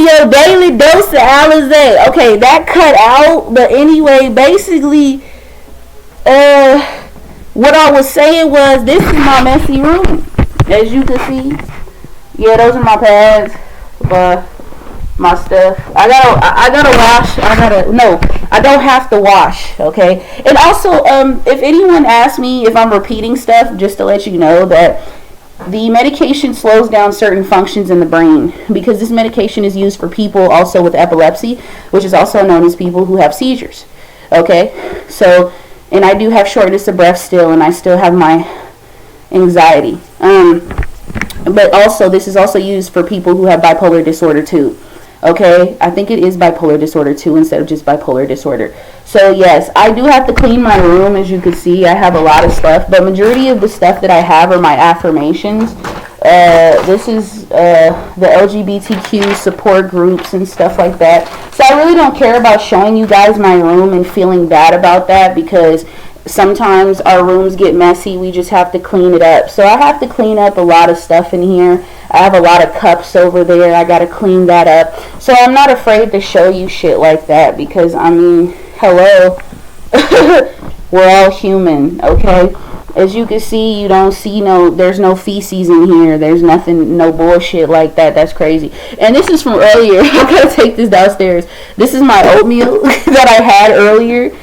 Your daily dose of Alizé. Okay, that cut out. But anyway, basically, what I was saying was, this is my messy room, as you can see. Yeah, those are my pads, but my stuff. I gotta wash. I don't have to wash. Okay, and also, if anyone asks me if I'm repeating stuff, just to let you know that the medication slows down certain functions in the brain, because this medication is used for people also with epilepsy, which is also known as people who have seizures. Okay, so, and I do have shortness of breath still, and I still have my anxiety. But also, this is also used for people who have bipolar disorder too. Okay, I think it is bipolar disorder too, instead of just bipolar disorder. So yes, I do have to clean my room. As you can see, I have a lot of stuff, but majority of the stuff that I have are my affirmations. This is the LGBTQ support groups and stuff like that. So I really don't care about showing you guys my room and feeling bad about that, because sometimes our rooms get messy. We just have to clean it up. So I have to clean up a lot of stuff in here. I have a lot of cups over there. I got to clean that up. So I'm not afraid to show you shit like that, because, I mean, hello. We're all human, okay? As you can see, you don't see there's no feces in here. There's nothing, no bullshit like that. That's crazy. And this is from earlier. I gotta take this downstairs. This is my oatmeal that I had earlier.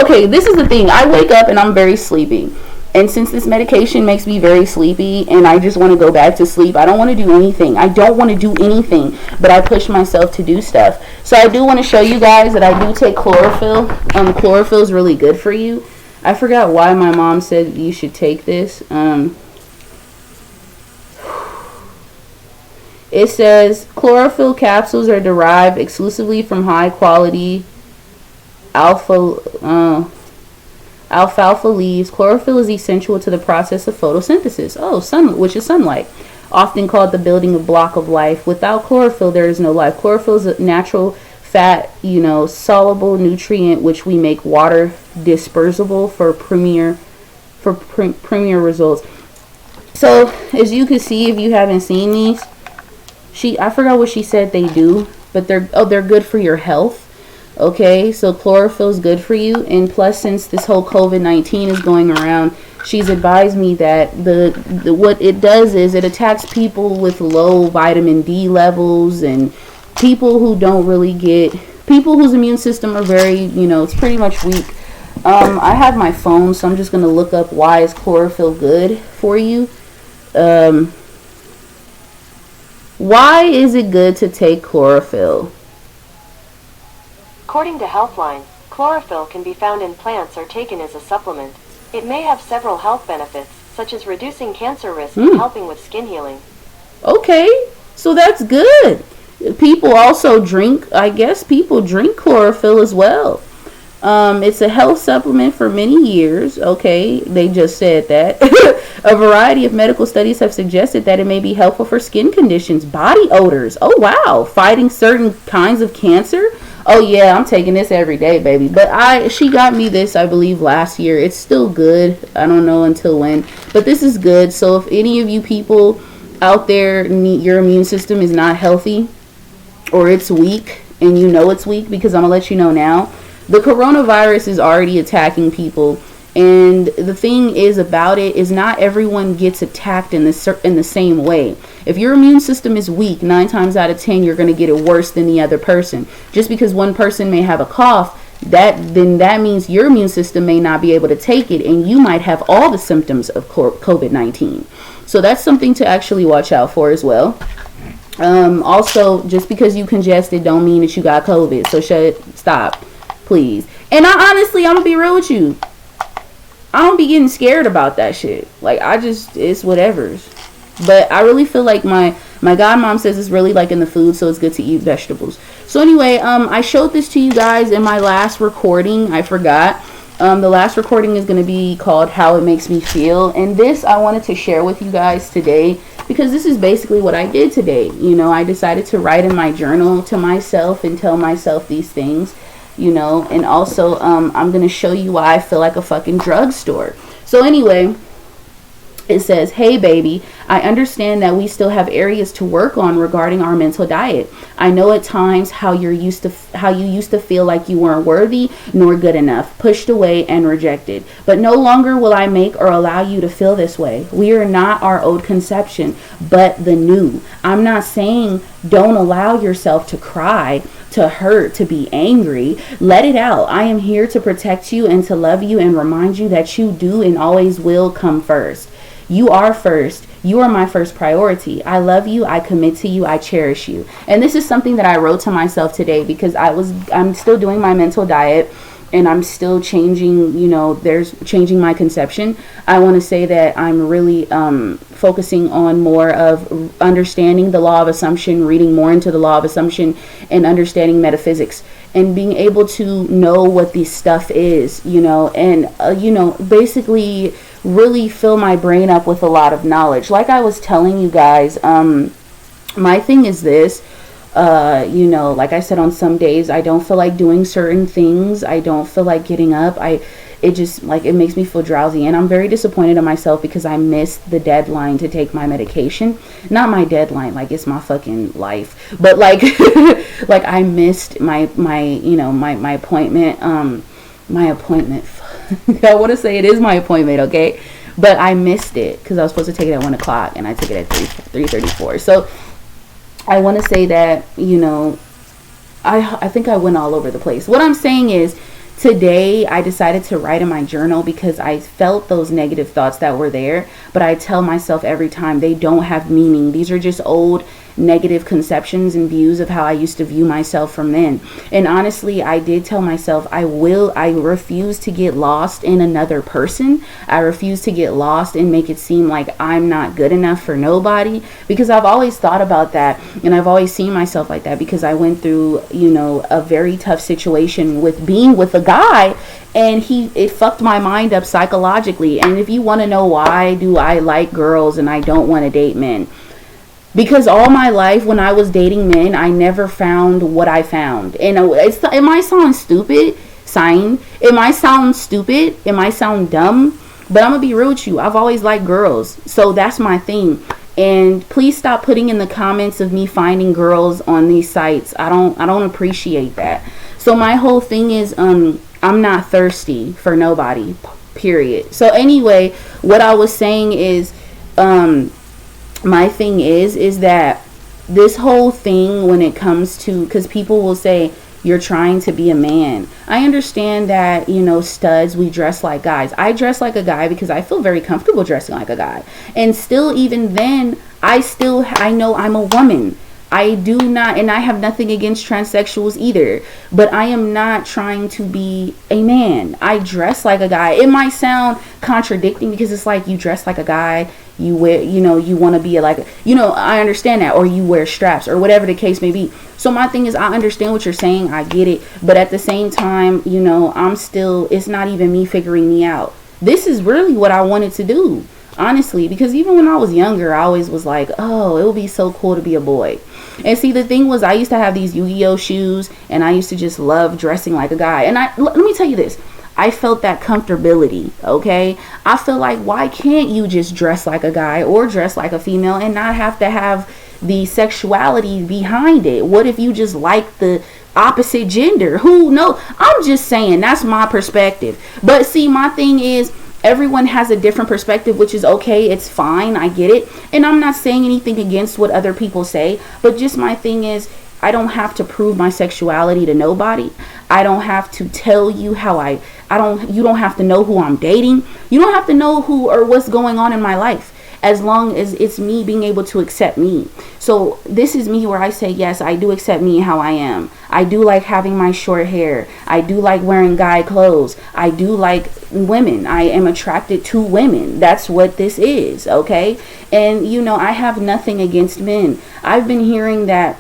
Okay, this is the thing. I wake up and I'm very sleepy. And since this medication makes me very sleepy and I just want to go back to sleep, I don't want to do anything. I don't want to do anything, but I push myself to do stuff. So I do want to show you guys that I do take chlorophyll. Chlorophyll is really good for you. I forgot why my mom said you should take this. It says chlorophyll capsules are derived exclusively from high quality alfalfa leaves. Chlorophyll is essential to the process of photosynthesis. Which is sunlight, often called the building block of life. Without chlorophyll, there is no life. Chlorophyll is a natural fat, soluble nutrient which we make water dispersible for premier results. So as you can see, if you haven't seen these, I forgot what she said they do, but they're good for your health. Okay, so chlorophyll is good for you, and plus, since this whole COVID-19 is going around, she's advised me that what it does is it attacks people with low vitamin D levels, and people who whose immune system are very, it's pretty much weak. I have my phone, so I'm just going to look up why is chlorophyll good for you. Why is it good to take chlorophyll? According to Healthline, chlorophyll can be found in plants or taken as a supplement. It may have several health benefits, such as reducing cancer risk and helping with skin healing. Okay, so that's good. People also drink chlorophyll as well. It's a health supplement for many years. Okay, they just said that. A variety of medical studies have suggested that it may be helpful for skin conditions, body odors. Oh wow, fighting certain kinds of cancer. Oh yeah, I'm taking this every day, baby. But she got me this, I believe, last year. It's still good. I don't know until when, but this is good. So if any of you people out there, your immune system is not healthy or it's weak, and it's weak, because I'm gonna let you know now, the coronavirus is already attacking people. And the thing is about it is not everyone gets attacked in the same way. If your immune system is weak, 9 times out of 10, you're going to get it worse than the other person. Just because one person may have a cough, that means your immune system may not be able to take it, and you might have all the symptoms of COVID-19. So that's something to actually watch out for as well. Also, just because you congested don't mean that you got COVID. So stop, please. And I'm going to be real with you. I don't be getting scared about that shit. Like, it's whatever's. But I really feel like my godmom says it's really like in the food, so it's good to eat vegetables. So anyway, I showed this to you guys in my last recording. I forgot. The last recording is going to be called How It Makes Me Feel. And this I wanted to share with you guys today, because this is basically what I did today. I decided to write in my journal to myself and tell myself these things. And also I'm going to show you why I feel like a fucking drugstore. So anyway, it says, "Hey baby, I understand that we still have areas to work on regarding our mental diet. I know at times how you used to feel like you weren't worthy nor good enough, pushed away and rejected. But no longer will I make or allow you to feel this way. We are not our old conception, but the new. I'm not saying don't allow yourself to cry, to hurt, to be angry. Let it out. I am here to protect you and to love you and remind you that you do and always will come first. You are first. You are my first priority. I love you. I commit to you. I cherish you. And this is something that I wrote to myself today because I'm still doing my mental diet and I'm still changing, there's changing my conception. I want to say that I'm really focusing on more of understanding the law of assumption, reading more into the law of assumption and understanding metaphysics and being able to know what this stuff is, and, basically really fill my brain up with a lot of knowledge. Like I was telling you guys, my thing is this, like I said, on some days I don't feel like doing certain things. I don't feel like getting up. It makes me feel drowsy, and I'm very disappointed in myself because I missed the deadline to take my medication. Not my deadline, like it's my fucking life, but like like I missed my appointment. My appointment. I want to say it is my appointment, okay? But I missed it because I was supposed to take it at 1 o'clock and I took it at 3:34. So I want to say that, I think I went all over the place. What I'm saying is today I decided to write in my journal because I felt those negative thoughts that were there. But I tell myself every time they don't have meaning. These are just old negative conceptions and views of how I used to view myself from then. And honestly, I did tell myself I refuse to get lost in another person. I refuse to get lost and make it seem like I'm not good enough for nobody, because I've always thought about that and I've always seen myself like that because I went through, a very tough situation with being with a guy, and it fucked my mind up psychologically. And if you want to know why do I like girls and I don't want to date men, because all my life when I was dating men, I never found what I found. And it might sound stupid, it might sound stupid, it might sound dumb, but I'm going to be real with you. I've always liked girls. So that's my thing. And please stop putting in the comments of me finding girls on these sites. I don't appreciate that. So my whole thing is I'm not thirsty for nobody, period. So anyway, what I was saying is my thing is that this whole thing when it comes to, because people will say you're trying to be a man. I understand that, studs, we dress like guys. I dress like a guy because I feel very comfortable dressing like a guy. And still, even then, I know I'm a woman. I do not, and I have nothing against transsexuals either, but I am not trying to be a man. I dress like a guy. It might sound contradicting because it's like you dress like a guy, you wear, you want to be I understand that, or you wear straps or whatever the case may be. So my thing is, I understand what you're saying. I get it. But at the same time, it's not even me figuring me out. This is really what I wanted to do, honestly, because even when I was younger, I always was like, oh, it would be so cool to be a boy. And see, the thing was, I used to have these Yu-Gi-Oh shoes, and I used to just love dressing like a guy. And let me tell you this. I felt that comfortability, okay? I feel like, why can't you just dress like a guy or dress like a female and not have to have the sexuality behind it? What if you just like the opposite gender? Who knows? I'm just saying, that's my perspective. But see, my thing is, everyone has a different perspective, which is okay. It's fine. I get it. And I'm not saying anything against what other people say, but just my thing is, I don't have to prove my sexuality to nobody. I don't have to tell you you don't have to know who I'm dating. You don't have to know who or what's going on in my life, as long as it's me being able to accept me. So this is me where I say, yes, I do accept me how I am. I do like having my short hair. I do like wearing guy clothes. I do like women. I am attracted to women. That's what this is, okay? And, I have nothing against men. I've been hearing that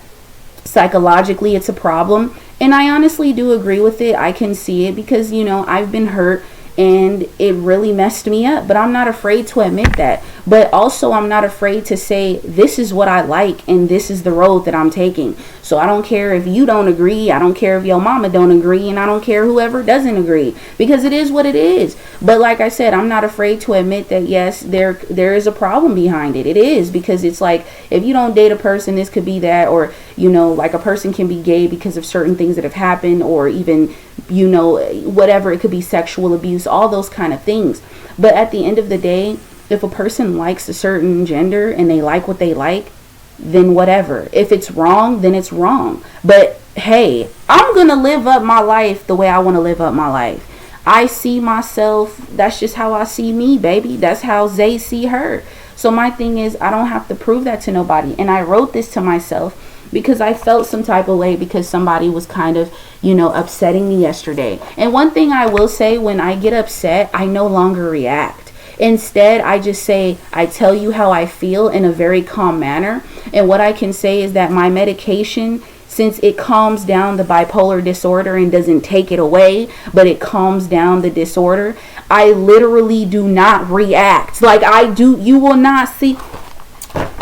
psychologically it's a problem, and I honestly do agree with it. I can see it because, I've been hurt and it really messed me up. But I'm not afraid to admit that. But also, I'm not afraid to say, this is what I like, and this is the road that I'm taking. So I don't care if you don't agree. I don't care if your mama don't agree, and I don't care whoever doesn't agree, because it is what it is. But like I said, I'm not afraid to admit that, yes, there is a problem behind it. It is, because it's like, if you don't date a person, this could be that, or, you know, like a person can be gay because of certain things that have happened, or even, you know, whatever. It could be sexual abuse, all those kind of things. But at the end of the day, if a person likes a certain gender and they like what they like, then whatever. If it's wrong, then it's wrong. But hey, I'm gonna live up my life the way I want to live up my life. I see myself, that's just how I see me, baby. That's how Zay see her. So my thing is, I don't have to prove that to nobody. And I wrote this to myself because I felt some type of way, because somebody was kind of, you know, upsetting me yesterday. And one thing I will say, when I get upset, I no longer react. Instead, I just say, I tell you how I feel in a very calm manner. And what I can say is that my medication, since it calms down the bipolar disorder and doesn't take it away, but it calms down the disorder, I literally do not react. Like I do, you will not see. What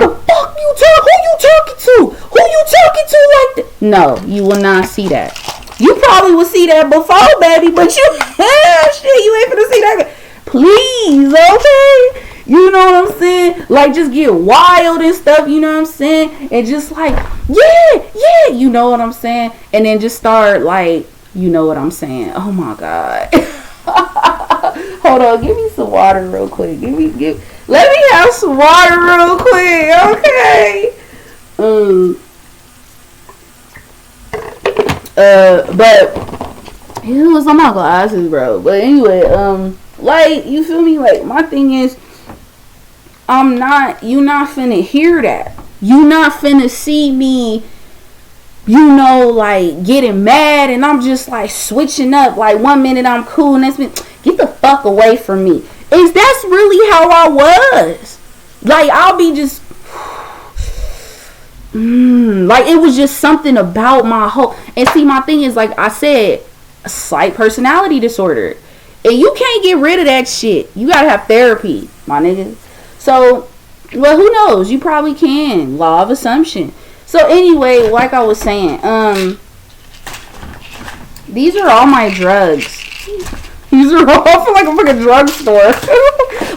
the fuck you talk? Who you talking to? Who you talking to like that? No, you will not see that. You probably will see that before, baby, but you, shit, you ain't finna see that. Please, okay? You know what I'm saying? Like, just get wild and stuff, you know what I'm saying? And just like, yeah, you know what I'm saying? And then just start like, you know what I'm saying? Oh my God. Hold on, give me some water real quick. Let me have some water real quick, okay? But it was on my glasses, bro. But anyway, like, you feel me? Like, my thing is, you not finna hear that. You not finna see me, you know, like, getting mad, and I'm just like switching up. Like, 1 minute I'm cool, and next minute, get the fuck away from me. That's really how I was. Like, I'll be just like, it was just something about my whole. And see, my thing is, like I said, a slight personality disorder, and you can't get rid of that shit. You gotta have therapy, my nigga. So, well, who knows? You probably can. Law of assumption. So anyway, like I was saying, these are all my drugs. These are all, I feel like I'm like a drugstore.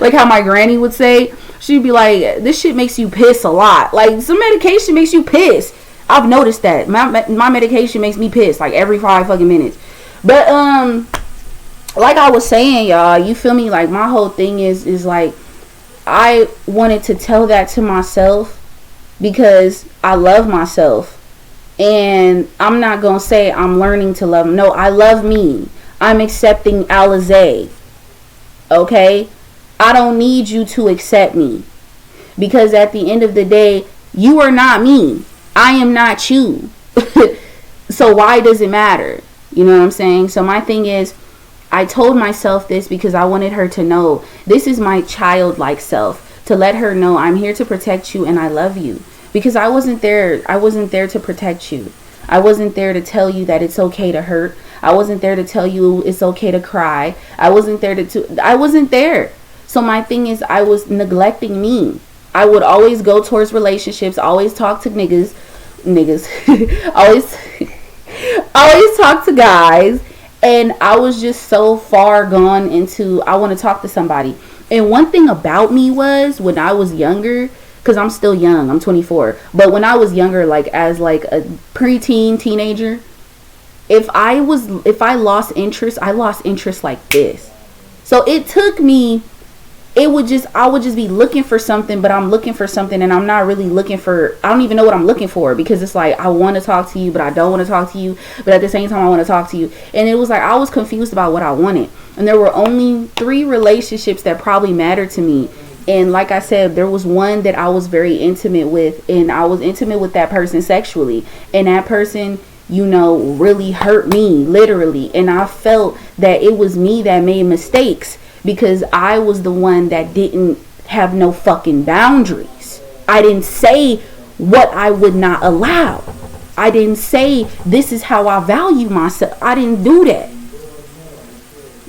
Like how my granny would say. She'd be like, this shit makes you piss a lot. Like, some medication makes you piss. I've noticed that. My medication makes me piss like every 5 fucking minutes. But, like I was saying, y'all, you feel me? Like, my whole thing is like, I wanted to tell that to myself because I love myself. And I'm not going to say I'm learning to love. No, I love me. I'm accepting Alizé. Okay? I don't need you to accept me, because at the end of the day, you are not me. I am not you. So why does it matter? You know what I'm saying? So my thing is, I told myself this because I wanted her to know this is my childlike self, to let her know I'm here to protect you and I love you, because I wasn't there to protect you. I wasn't there to tell you that it's okay to hurt. I wasn't there to tell you it's okay to cry. I wasn't there. So my thing is, I was neglecting me. I would always go towards relationships, always talk to niggas, always talk to guys, and I was just so far gone into, I want to talk to somebody. And one thing about me was, when I was younger, because I'm still young, I'm 24, but when I was younger, like as like a preteen, teenager, if I lost interest, I lost interest like this. So it took me, I would just be looking for something, but I'm looking for something and I'm not really looking for, I don't even know what I'm looking for, because it's like, I want to talk to you, but I don't want to talk to you, but at the same time I want to talk to you. And it was like, I was confused about what I wanted. And there were only 3 relationships that probably mattered to me. And like I said, there was one that I was very intimate with, and I was intimate with that person sexually. And that person, you know, really hurt me, literally. And I felt that it was me that made mistakes, because I was the one that didn't have no fucking boundaries. I didn't say what I would not allow. I didn't say this is how I value myself. I didn't do that.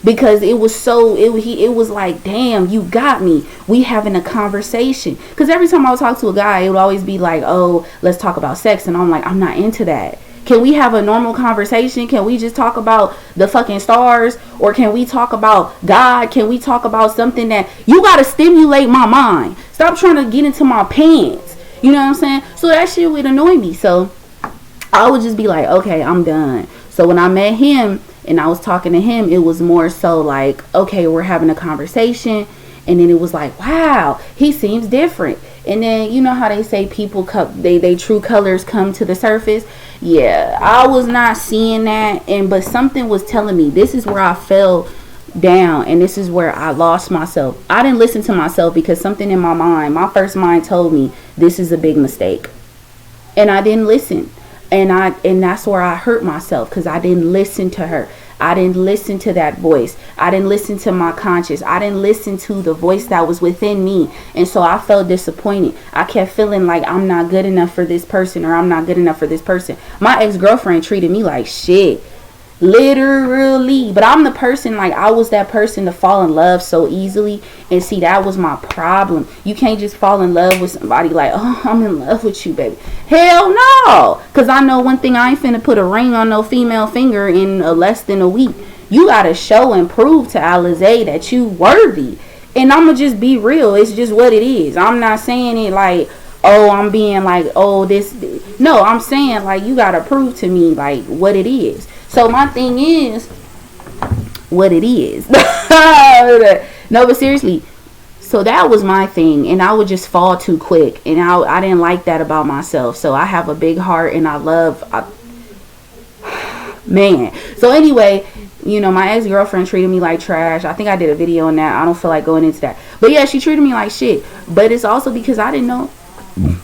because it was so, it was like, damn, you got me. We having a conversation. Because every time I would talk to a guy, it would always be like, oh, let's talk about sex. And I'm like, I'm not into that. Can we have a normal conversation? Can we just talk about the fucking stars? Or can we talk about God? Can we talk about something that, you got to stimulate my mind. Stop trying to get into my pants. You know what I'm saying? So that shit would annoy me. So I would just be like, okay, I'm done. So when I met him and I was talking to him, it was more so like, okay, we're having a conversation. And then it was like, wow, he seems different. And then, you know how they say people, they true colors come to the surface? Yeah, I was not seeing that. But something was telling me this is where I fell down. And this is where I lost myself. I didn't listen to myself because something in my mind, my first mind told me this is a big mistake. And I didn't listen. And that's where I hurt myself, because I didn't listen to her. I didn't listen to that voice. I didn't listen to my conscience. I didn't listen to the voice that was within me. And so I felt disappointed. I kept feeling like I'm not good enough for this person, or I'm not good enough for this person. My ex-girlfriend treated me like shit. Literally. But I'm the person, like, I was that person to fall in love so easily. And see, that was my problem. You can't just fall in love with somebody like, oh, I'm in love with you, baby. Hell no. Because I know one thing, I ain't finna put a ring on no female finger in less than a week. You gotta show and prove to Alizé that you worthy. And I'ma just be real. It's just what it is. I'm not saying it like, oh, I'm being like, oh, this. No, I'm saying like, you gotta prove to me like what it is. So my thing is what it is. No, but seriously. So that was my thing. And I would just fall too quick. And I didn't like that about myself. So I have a big heart and I love. Man. So anyway, you know, my ex-girlfriend treated me like trash. I think I did a video on that. I don't feel like going into that. But yeah, she treated me like shit. But it's also because I didn't know.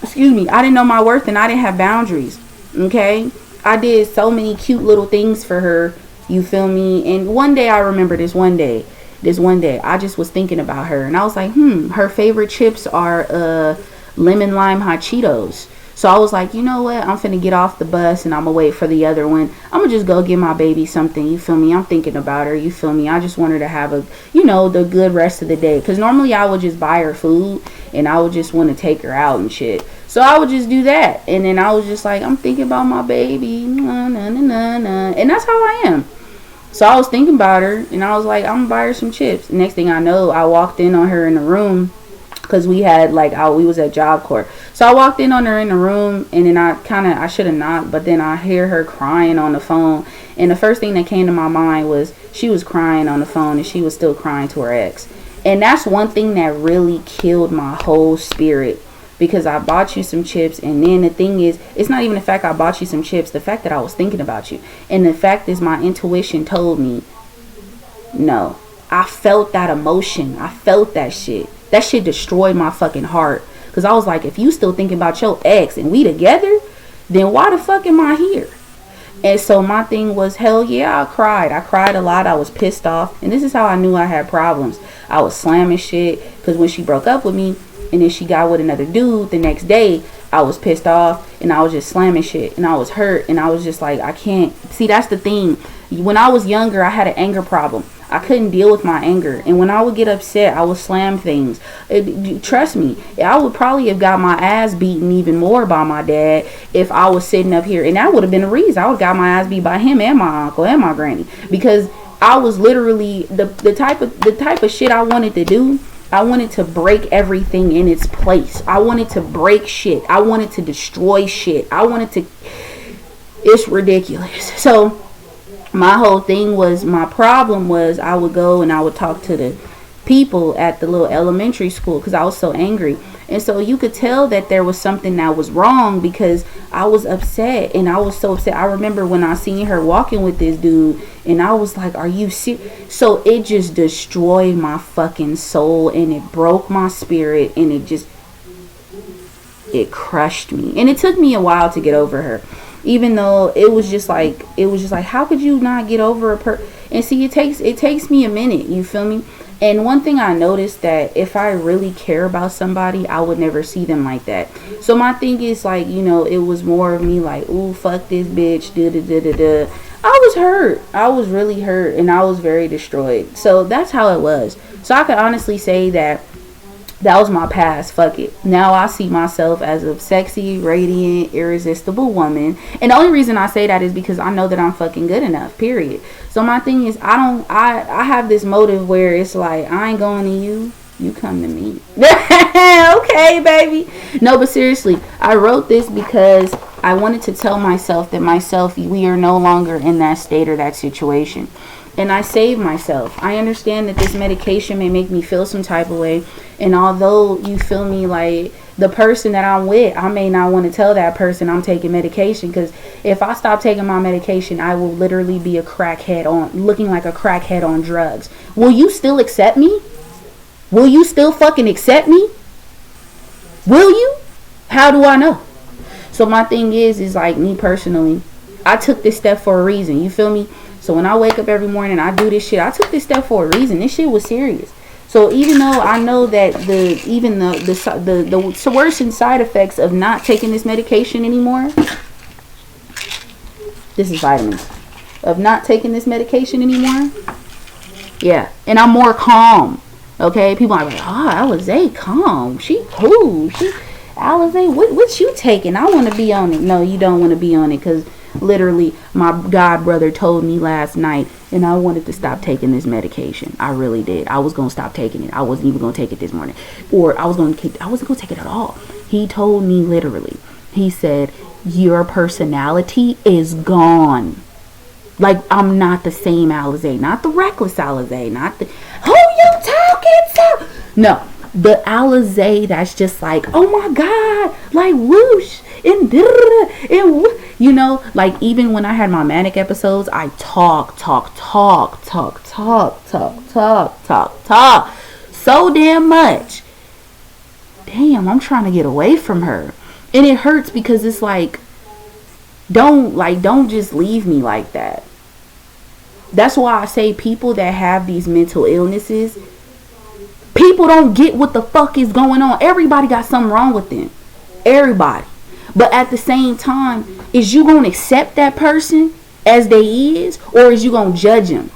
Excuse me. I didn't know my worth and I didn't have boundaries. Okay? I did so many cute little things for her. You feel me? And one day, I remember this one day, I just was thinking about her. And I was like, her favorite chips are lemon lime hot Cheetos. So I was like, you know what? I'm finna get off the bus and I'm gonna wait for the other one. I'm gonna just go get my baby something. You feel me? I'm thinking about her. You feel me? I just want her to have a, you know, the good rest of the day. Because normally I would just buy her food and I would just want to take her out and shit. So I would just do that. And then I was just like, I'm thinking about my baby. Nah, nah, nah, nah, nah. And that's how I am. So I was thinking about her. And I was like, I'm going to buy her some chips. Next thing I know, I walked in on her in the room. Because we had, like, we was at Job Corps. So I walked in on her in the room. And then I should have knocked. But then I hear her crying on the phone. And the first thing that came to my mind was she was crying on the phone. And she was still crying to her ex. And that's one thing that really killed my whole spirit. Because I bought you some chips, and then the thing is, it's not even the fact I bought you some chips, the fact that I was thinking about you. And the fact is, my intuition told me, no. I felt that emotion. I felt that shit. That shit destroyed my fucking heart. Because I was like, if you still thinking about your ex and we together, then why the fuck am I here? And so my thing was, hell yeah, I cried. I cried a lot. I was pissed off. And this is how I knew I had problems. I was slamming shit. Because when she broke up with me, and then she got with another dude the next day, I was pissed off and I was just slamming shit and I was hurt and I was just like, I can't. See, that's the thing. When I was younger, I had an anger problem. I couldn't deal with my anger. And when I would get upset, I would slam things. Trust me, I would probably have got my ass beaten even more by my dad if I was sitting up here. And that would have been the reason. I would have got my ass beat by him and my uncle and my granny. Because I was literally the type of shit I wanted to do. I wanted to break everything in its place. I wanted to break shit. I wanted to destroy shit. It's ridiculous. So my whole thing was, my problem was, I would go and I would talk to the people at the little elementary school because I was so angry. And so you could tell that there was something that was wrong because I was upset. And I was so upset. I remember when I seen her walking with this dude and I was like, are you serious? So it just destroyed my fucking soul and it broke my spirit and it crushed me. And it took me a while to get over her. Even though it was just like, how could you not get over and see, it takes me a minute, you feel me? And one thing I noticed, that if I really care about somebody, I would never see them like that. So my thing is like, you know, it was more of me like, ooh, fuck this bitch, I was was hurt. I was really hurt, and I was very destroyed. So that's how it was. So I could honestly say that was my past. Fuck it. Now I see myself as a sexy, radiant, irresistible woman. And the only reason I say that is because I know that I'm fucking good enough. Period. So my thing is, I have this motive where it's like, I ain't going to you. You come to me. Okay, baby. No, but seriously, I wrote this because I wanted to tell myself that we are no longer in that state or that situation. And I saved myself. I understand that this medication may make me feel some type of way. And although you feel me, like the person that I'm with, I may not want to tell that person I'm taking medication. Because if I stop taking my medication, I will literally be looking like a crackhead on drugs. Will you still accept me? Will you still fucking accept me? Will you? How do I know? So my thing is like, me personally, I took this step for a reason. You feel me? So when I wake up every morning and I do this shit, I took this step for a reason. This shit was serious. So even though I know that the worsening side effects of not taking this medication anymore, this is vitamins, of not taking this medication anymore, yeah, and I'm more calm. Okay, people are like, Alizé calm. She cool. Alizé, what you taking? I want to be on it. No, you don't want to be on it, because literally my god brother told me last night, and I wanted to stop taking this medication. I really did. I was gonna stop taking it. I wasn't even gonna take it this morning, or I wasn't gonna take it at all. He told me literally. He said, your personality is gone. Like, I'm not the same Alizé, not the reckless Alizé, not the who you talking to. No, the Alizé that's just like, oh my god, like whoosh and you know, like even when I had my manic episodes, I talk so damn much. Damn, I'm trying to get away from her, and it hurts because it's like, don't just leave me like that. That's why I say people that have these mental illnesses, people don't get what the fuck is going on. Everybody got something wrong with them. Everybody. But at the same time, is you going to accept that person as they is, or is you going to judge them?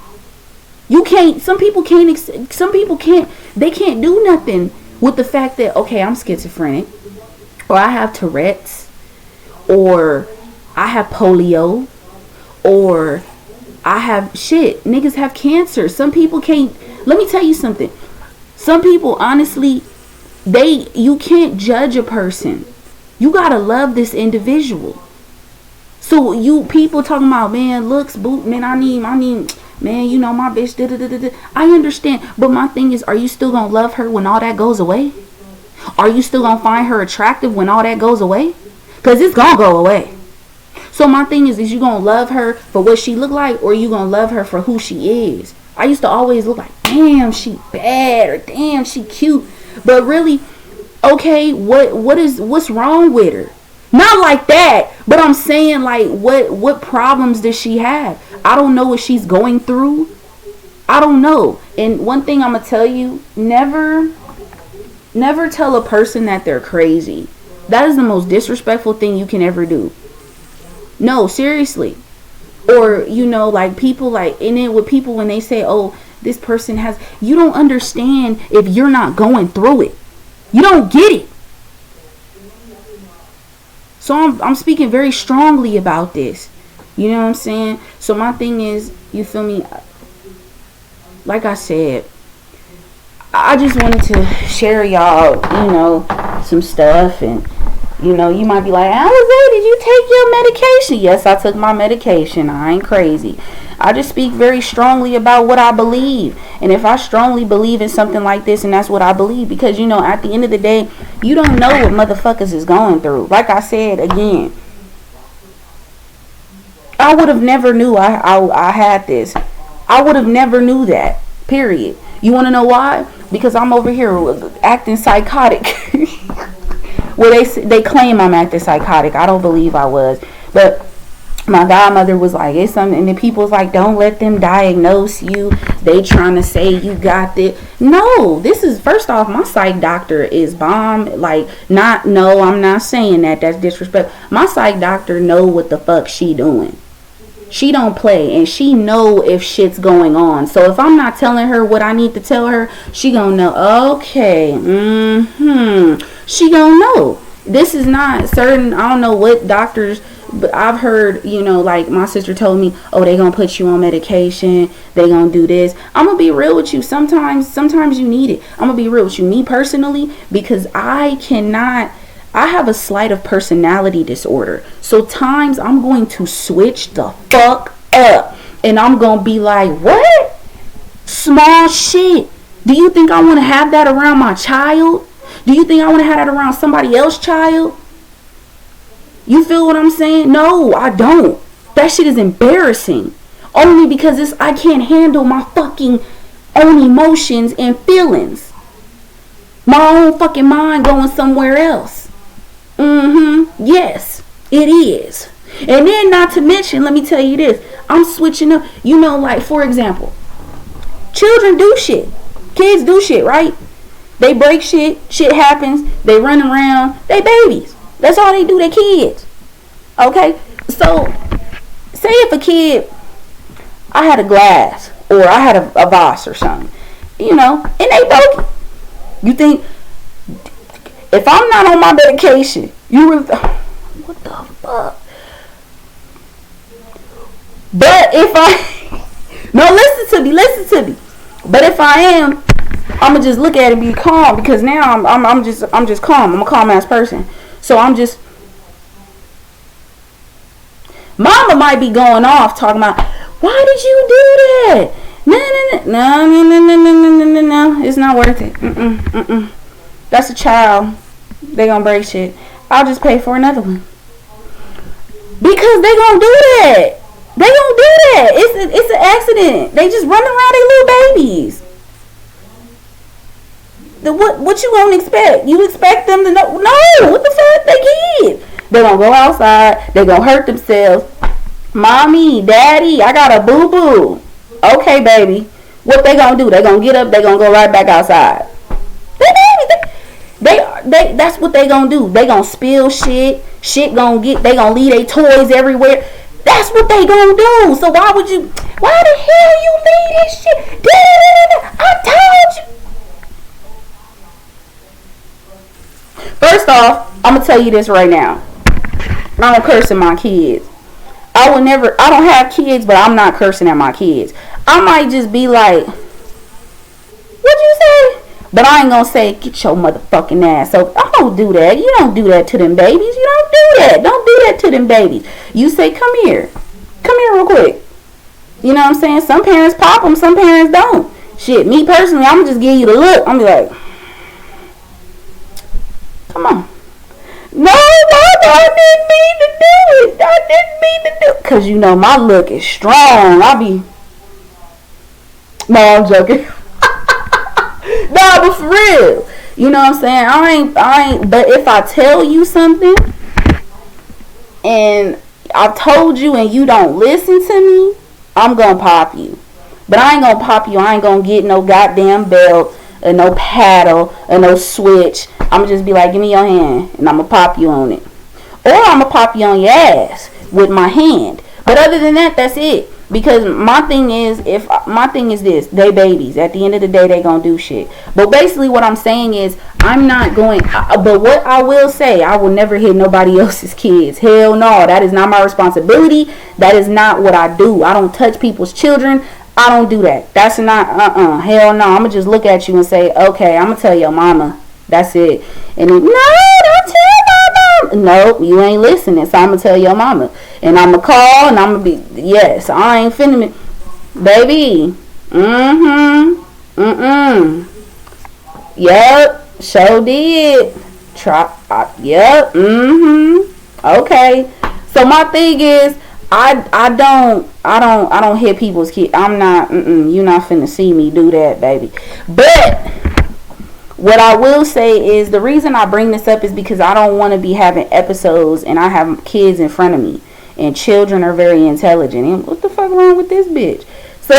You can't, some people can't, they can't do nothing with the fact that, okay, I'm schizophrenic, or I have Tourette's, or I have polio, or I have shit. Niggas have cancer. Some people can't. Let me tell you something. Some people, honestly, you can't judge a person. You gotta love this individual. So you people talking about, man, looks, boot, man, I need, man, you know, my bitch, da. I understand, but my thing is, are you still gonna love her when all that goes away? Are you still gonna find her attractive when all that goes away? Because it's gonna go away. So my thing is you gonna love her for what she look like, or you gonna love her for who she is? I used to always look like, damn, she bad, or damn, she cute. But really, okay, what's wrong with her? Not like that, but I'm saying, like, what problems does she have? I don't know what she's going through. I don't know. And one thing I'm gonna tell you, never tell a person that they're crazy. That is the most disrespectful thing you can ever do. No, seriously. Or, you know, like people like, and then with people when they say, oh, this person has, you don't understand if you're not going through it. You don't get it. So I'm speaking very strongly about this. You know what I'm saying? So my thing is, you feel me? Like I said, I just wanted to share y'all, you know, some stuff. And you know, you might be like, Alizé, did you take your medication? Yes, I took my medication. I ain't crazy. I just speak very strongly about what I believe. And if I strongly believe in something like this, and that's what I believe, because, you know, at the end of the day, you don't know what motherfuckers is going through. Like I said, again, I would have never knew I had this. I would have never knew that. Period. You want to know why? Because I'm over here acting psychotic. Well, they claim I'm acting psychotic. I don't believe I was. But my godmother was like, it's something. And the people's like, don't let them diagnose you. They trying to say you got this. No, this is, first off, my psych doctor is bomb. Like, no, I'm not saying that. That's disrespect. My psych doctor know what the fuck she doing. She don't play, and she know if shit's going on. So if I'm not telling her what I need to tell her, she gonna know. Okay, she gonna know. This is not certain. I don't know what doctors, but I've heard, like my sister told me, oh, they gonna put you on medication. They gonna do this. I'm gonna be real with you. Sometimes you need it. I'm gonna be real with you. Me personally, because I have a slight of personality disorder. So times I'm going to switch the fuck up. And I'm going to be like, what? Small shit. Do you think I want to have that around my child? Do you think I want to have that around somebody else's child? You feel what I'm saying? No, I don't. That shit is embarrassing. Only because I can't handle my fucking own emotions and feelings. My own fucking mind going somewhere else. Yes, it is. And then not to mention, let me tell you this. I'm switching up. Like, for example, children do shit. Kids do shit, right? They break shit. Shit happens. They run around. They babies. That's all they do. They kids. Okay? So, say if a kid, I had a glass or I had a vase or something, and they broke it. You think, if I'm not on my medication, what the fuck? But if no, listen to me. But if I am, I'ma just look at it and be calm, because now I'm just calm. I'm a calm ass person. So Mama might be going off talking about, why did you do that? No. It's not worth it. That's a child. They gonna break shit. I'll just pay for another one. Because they gonna do that. It's an accident. They just run around their little babies. What you gonna expect? You expect them to know? No, what the fuck? They kids. They gonna go outside. They gonna hurt themselves. Mommy, daddy, I got a boo-boo. Okay, baby. What they gonna do? They gonna get up. They gonna go right back outside. That's what they gonna do. They gonna spill shit. They gonna leave their toys everywhere. That's what they gonna do. So why the hell you leave this shit? I told you. First off, I'm gonna tell you this right now. I don't curse at my kids. I don't have kids, but I'm not cursing at my kids. I might just be like, what'd you say? But I ain't gonna say, get your motherfucking ass over. I don't do that. You don't do that to them babies. You don't do that. Don't do that to them babies. You say, come here. Come here real quick. You know what I'm saying? Some parents pop them. Some parents don't. Shit, me personally, I'm gonna just give you the look. I'm gonna be like, come on. No, I didn't mean to do it. I didn't mean to do it. Because, my look is strong. No, I'm joking. No, but for real. You know what I'm saying? I ain't, but if I tell you something and I've told you and you don't listen to me, I'm gonna pop you. But I ain't gonna pop you. I ain't gonna get no goddamn belt or no paddle or no switch. I'm gonna just be like, give me your hand and I'm gonna pop you on it. Or I'm gonna pop you on your ass with my hand. But other than that, that's it. Because my thing is this, they babies. At the end of the day, they gonna do shit. But basically what I'm saying is, I'm not going, but what I will say, I will never hit nobody else's kids. Hell no, that is not my responsibility. That is not what I do. I don't touch people's children. I don't do that. That's not, hell no. I'm gonna just look at you and say, okay, I'm gonna tell your mama. That's it. And then, no, don't tell my mama. Nope, you ain't listening. So I'm gonna tell your mama. And I'm gonna call and I'm gonna be, yes, I ain't finna, baby. Yep, sure did. Yep, okay. So my thing is, I don't hit people's kids. I'm not, you're not finna see me do that, baby. But what I will say is, the reason I bring this up is because I don't want to be having episodes and I have kids in front of me. And children are very intelligent. And what the fuck wrong with this bitch? So,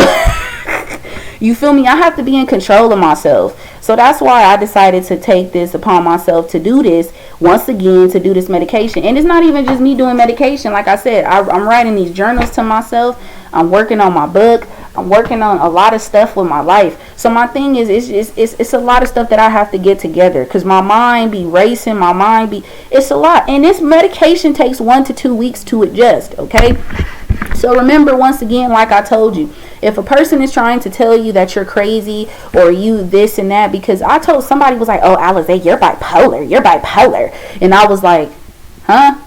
you feel me? I have to be in control of myself. So that's why I decided to take this upon myself to do this once again, to do this medication. And it's not even just me doing medication. Like I said, I'm writing these journals to myself. I'm working on my book. I'm working on a lot of stuff with my life. So my thing is, it's a lot of stuff that I have to get together, because my mind be racing, it's a lot. And this medication takes 1 to 2 weeks to adjust, okay? So remember, once again, like I told you, if a person is trying to tell you that you're crazy or you this and that, because I told somebody was like, oh, Alizé, you're bipolar. And I was like, huh?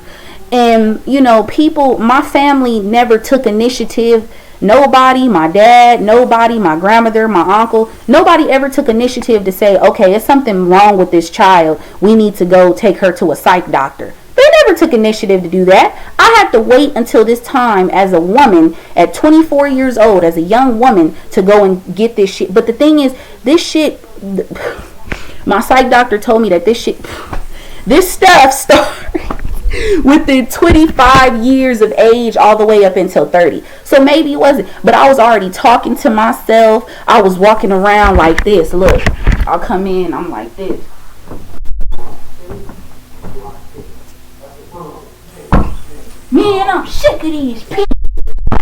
And, you know, people, my family never took initiative. Nobody, my dad, nobody, my grandmother, my uncle, nobody ever took initiative to say, okay, there's something wrong with this child. We need to go take her to a psych doctor. They never took initiative to do that. I had to wait until this time as a woman at 24 years old, as a young woman, to go and get this shit. But the thing is, this shit, my psych doctor told me that this stuff started within 25 years of age all the way up until 30. So maybe it wasn't, but I was already talking to myself. I was walking around like this. Look, I'll come in, I'm like this. Man, I'm sick of these people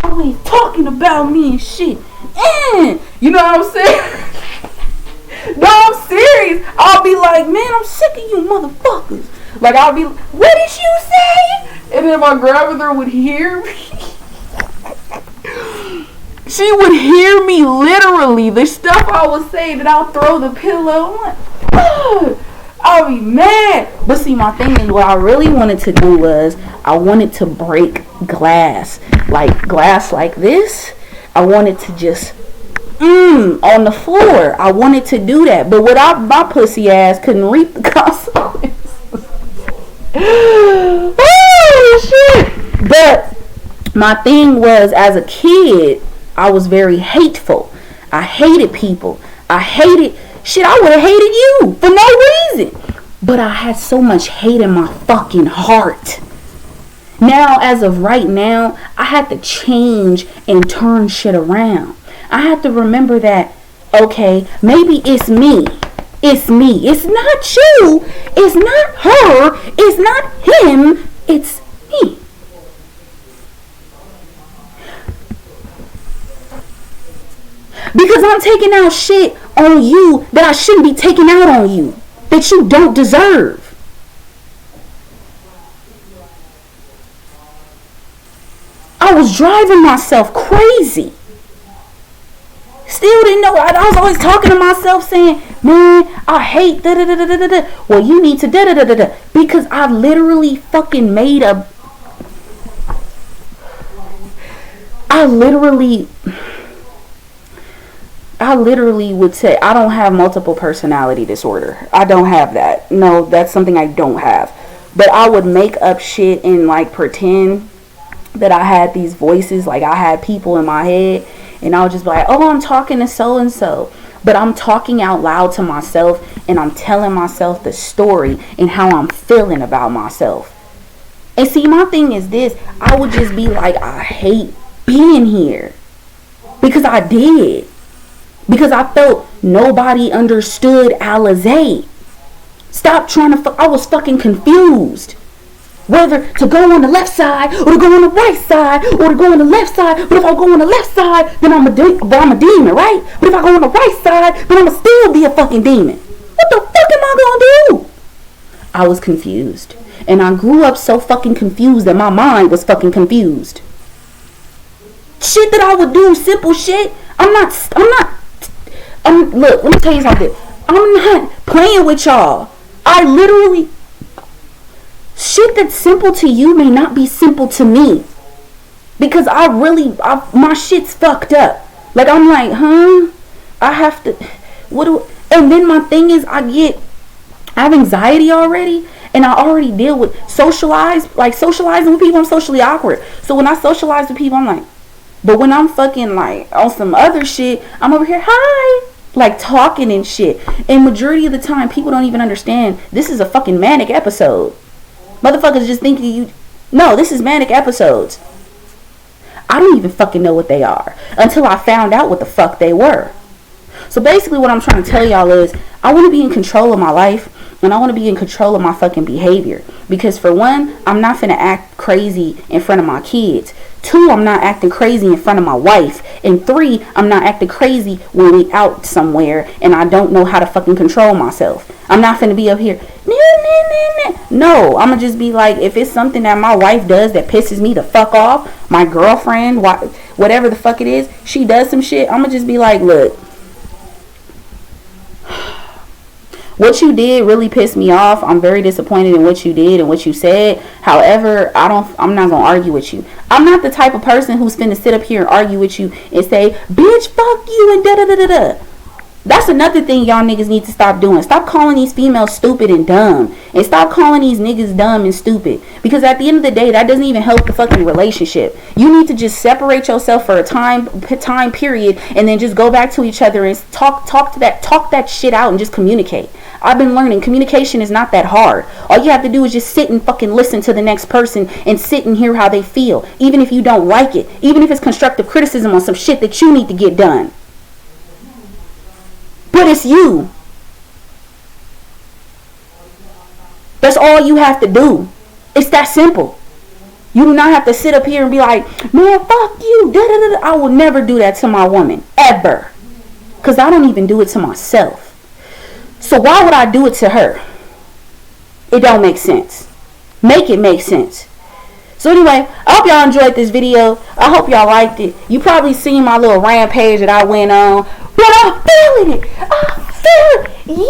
always talking about me and shit. You know what I'm saying? No, I'm serious. I'll be like, man, I'm sick of you motherfuckers. Like, I'll be, what did you say? And then my grandmother would hear me. She would hear me literally. The stuff I was saying, and I'll throw the pillow. I'm like, oh, I'll be mad. But see, my thing is, what I really wanted to do was, I wanted to break glass. Like, glass like this. I wanted to just, on the floor. I wanted to do that. But without my pussy ass couldn't reap the consequences. Oh shit! But my thing was, as a kid, I was very hateful. I hated people. I would have hated you for no reason. But I had so much hate in my fucking heart. Now, as of right now, I had to change and turn shit around. I had to remember that, okay, maybe it's me. It's me. It's not you. It's not her. It's not him. It's me. Because I'm taking out shit on you that I shouldn't be taking out on you. That you don't deserve. I was driving myself crazy. Still didn't know. I was always talking to myself saying, man, I hate da da da da da da. Well, you need to da da da da da. Because I literally fucking made a. I literally would say, I don't have multiple personality disorder. I don't have that. No, that's something I don't have. But I would make up shit and like pretend that I had these voices. Like I had people in my head. And I'll just be like, oh, I'm talking to so-and-so. But I'm talking out loud to myself. And I'm telling myself the story and how I'm feeling about myself. And see, my thing is this. I would just be like, I hate being here. Because I did. Because I felt nobody understood Alizé. Stop trying to I was fucking confused. Whether to go on the left side, or to go on the right side, or to go on the left side. But if I go on the left side, then I'm a demon, right? But if I go on the right side, then I'm going to still be a fucking demon. What the fuck am I going to do? I was confused. And I grew up so fucking confused that my mind was fucking confused. Shit that I would do, simple shit. Look, let me tell you something. I'm not playing with y'all. I literally... Shit that's simple to you may not be simple to me. Because my shit's fucked up. Like, I'm like, I have to, and then my thing is, I have anxiety already. And I already deal with socializing with people, I'm socially awkward. So when I socialize with people, I'm like, but when I'm fucking like on some other shit, I'm over here, hi, like talking and shit. And majority of the time, people don't even understand this is a fucking manic episode. Motherfuckers just thinking no, this is manic episodes. I don't even fucking know what they are until I found out what the fuck they were. So basically what I'm trying to tell y'all is, I want to be in control of my life, and I want to be in control of my fucking behavior. Because for one, I'm not finna act crazy in front of my kids. 2, I'm not acting crazy in front of my wife. And 3, I'm not acting crazy when we out somewhere and I don't know how to fucking control myself. I'm not finna be up here, no, I'ma just be like, if it's something that my wife does that pisses me the fuck off, my girlfriend, whatever the fuck it is, she does some shit, I'ma just be like, look, what you did really pissed me off. I'm very disappointed in what you did and what you said. However, I'm not gonna argue with you. I'm not the type of person who's finna sit up here and argue with you and say, bitch, fuck you and da da da da da. That's another thing y'all niggas need to stop doing. Stop calling these females stupid and dumb. And stop calling these niggas dumb and stupid. Because at the end of the day, that doesn't even help the fucking relationship. You need to just separate yourself for a time period and then just go back to each other and talk that shit out and just communicate. I've been learning communication is not that hard. All you have to do is just sit and fucking listen to the next person and sit and hear how they feel. Even if you don't like it. Even if it's constructive criticism on some shit that you need to get done. But it's you. That's all you have to do. It's that simple. You do not have to sit up here and be like, man, fuck you. Da, da, da. I will never do that to my woman. Ever. Because I don't even do it to myself. So why would I do it to her? It don't make sense. Make it make sense. So anyway, I hope y'all enjoyed this video. I hope y'all liked it. You probably seen my little rampage that I went on. But I'm feeling it. I'm feeling it.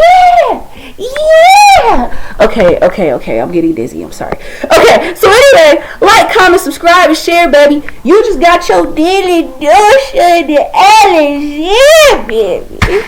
Yeah. Okay. I'm getting dizzy. I'm sorry. Okay, so anyway, like, comment, subscribe, and share, baby. You just got your daily dose of the Alice. Yeah, baby.